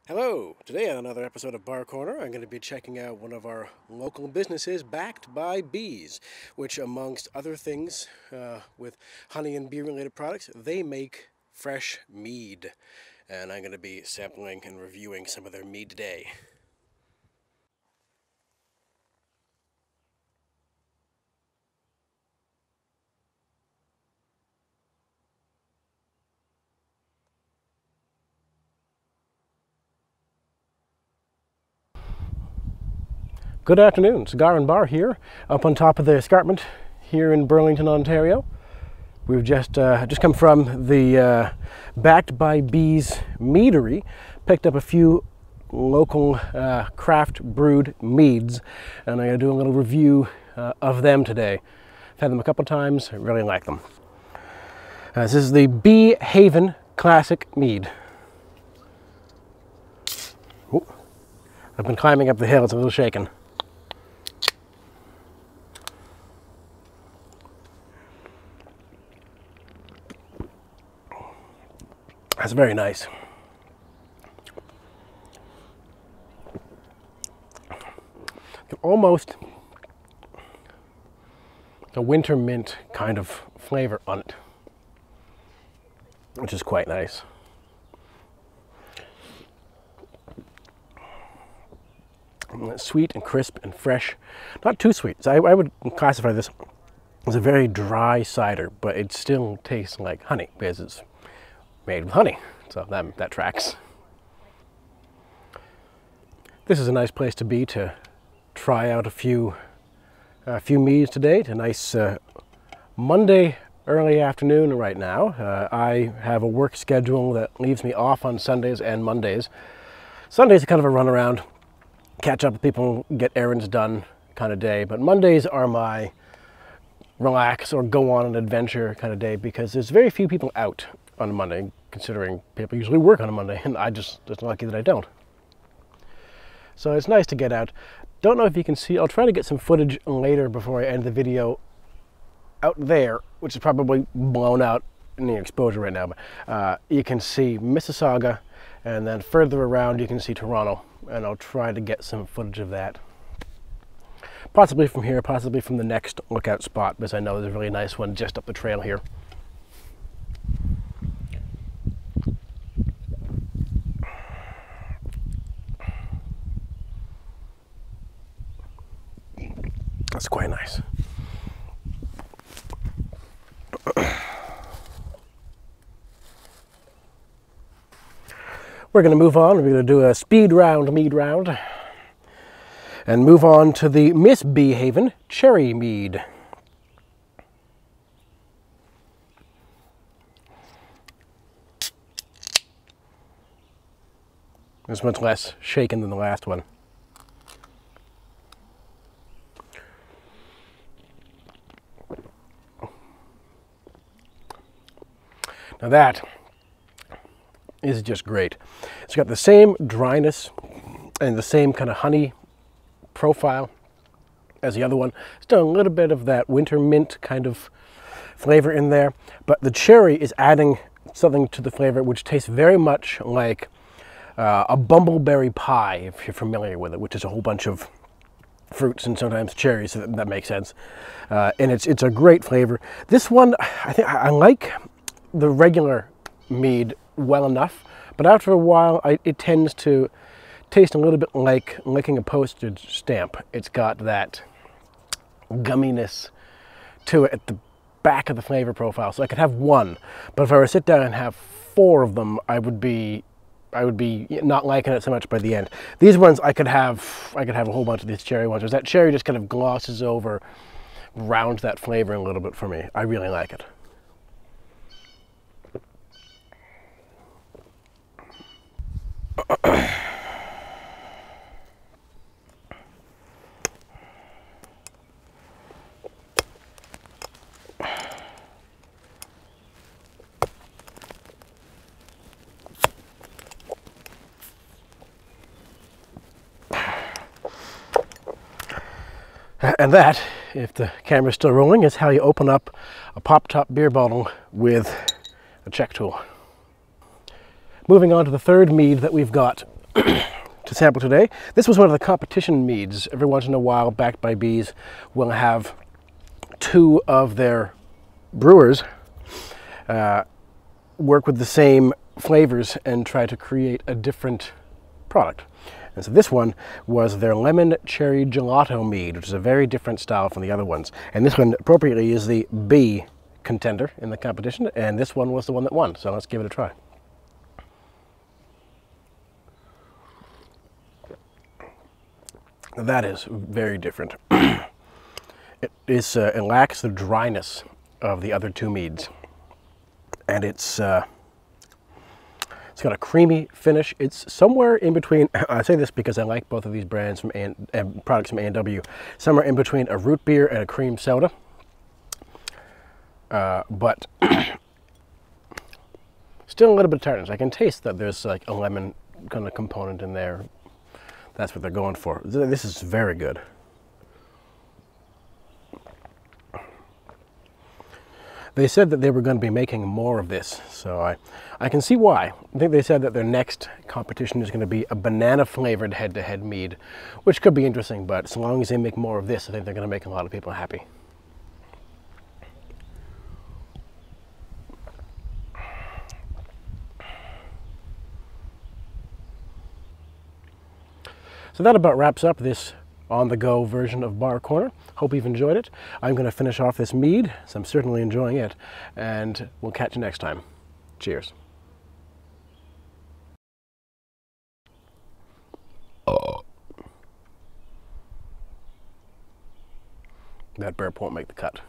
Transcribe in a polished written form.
Hello! Today on another episode of Bar Corner, I'm going to be checking out one of our local businesses backed by bees, which amongst other things with honey and bee related products, they make fresh mead. And I'm going to be sampling and reviewing some of their mead today. Good afternoon, Cigar and Bar here, up on top of the escarpment here in Burlington, Ontario. We've just come from the Backed by Bees meadery, picked up a few local craft brewed meads, and I'm going to do a little review of them today. I've had them a couple times, I really like them. This is the Bee Haven Classic Mead. Ooh, I've been climbing up the hill, it's a little shaken. That's very nice. Almost a winter mint kind of flavor on it, which is quite nice. Sweet and crisp and fresh. Not too sweet. So I would classify this as a very dry cider, but it still tastes like honey because it's made with honey, so that tracks. This is a nice place to be to try out a few meads today. It's a nice Monday early afternoon right now. I have a work schedule that leaves me off on Sundays and Mondays. Sundays are kind of a run around, catch up with people, get errands done kind of day, but Mondays are my relax or go on an adventure kind of day because there's very few people out on a Monday, considering people usually work on a Monday, and I'm just lucky that I don't. So it's nice to get out. Don't know if you can see, I'll try to get some footage later before I end the video out there, which is probably blown out in the exposure right now, but you can see Mississauga, and then further around you can see Toronto, and I'll try to get some footage of that. Possibly from here, possibly from the next lookout spot, because I know there's a really nice one just up the trail here. That's quite nice. We're going to move on. We're going to do a speed round, mead round, and move on to the Miss Bee Haven Cherry Mead. It's much less shaken than the last one. Now that is just great. It's got the same dryness and the same kind of honey profile as the other one. Still a little bit of that winter mint kind of flavor in there, but the cherry is adding something to the flavor which tastes very much like a bumbleberry pie, if you're familiar with it, which is a whole bunch of fruits and sometimes cherries, so that makes sense. And it's a great flavor. This one, I think I like the regular mead well enough, but after a while it tends to taste a little bit like licking a postage stamp. It's got that gumminess to it at the back of the flavor profile, so I could have one, but if I were to sit down and have 4 of them, I would be not liking it so much by the end. These ones I could have a whole bunch of these cherry ones, because that cherry just kind of glosses over, rounds that flavor a little bit for me. I really like it. And that, if the camera's still rolling, is how you open up a pop-top beer bottle with a check tool. Moving on to the third mead that we've got to sample today. This was one of the competition meads. Every once in a while, backed by bees, will have two of their brewers work with the same flavors and try to create a different product. And so this one was their lemon cherry gelato mead, which is a very different style from the other ones. And this one appropriately is the B contender in the competition, and this one was the one that won. So let's give it a try. That is very different. It lacks the dryness of the other two meads, and it's got a creamy finish. It's somewhere in between. I say this because I like both of these brands from products from A&W. Somewhere in between a root beer and a cream soda, but still a little bit of tartness. I can taste that there's like a lemon kind of component in there. That's what they're going for. This is very good. They said that they were going to be making more of this, so I can see why. I think they said that their next competition is going to be a banana-flavored head-to-head mead, which could be interesting, but as long as they make more of this, I think they're going to make a lot of people happy. So that about wraps up this on-the-go version of Bar Corner. Hope you've enjoyed it. I'm going to finish off this mead, so I'm certainly enjoying it, and we'll catch you next time. Cheers. That burp won't make the cut.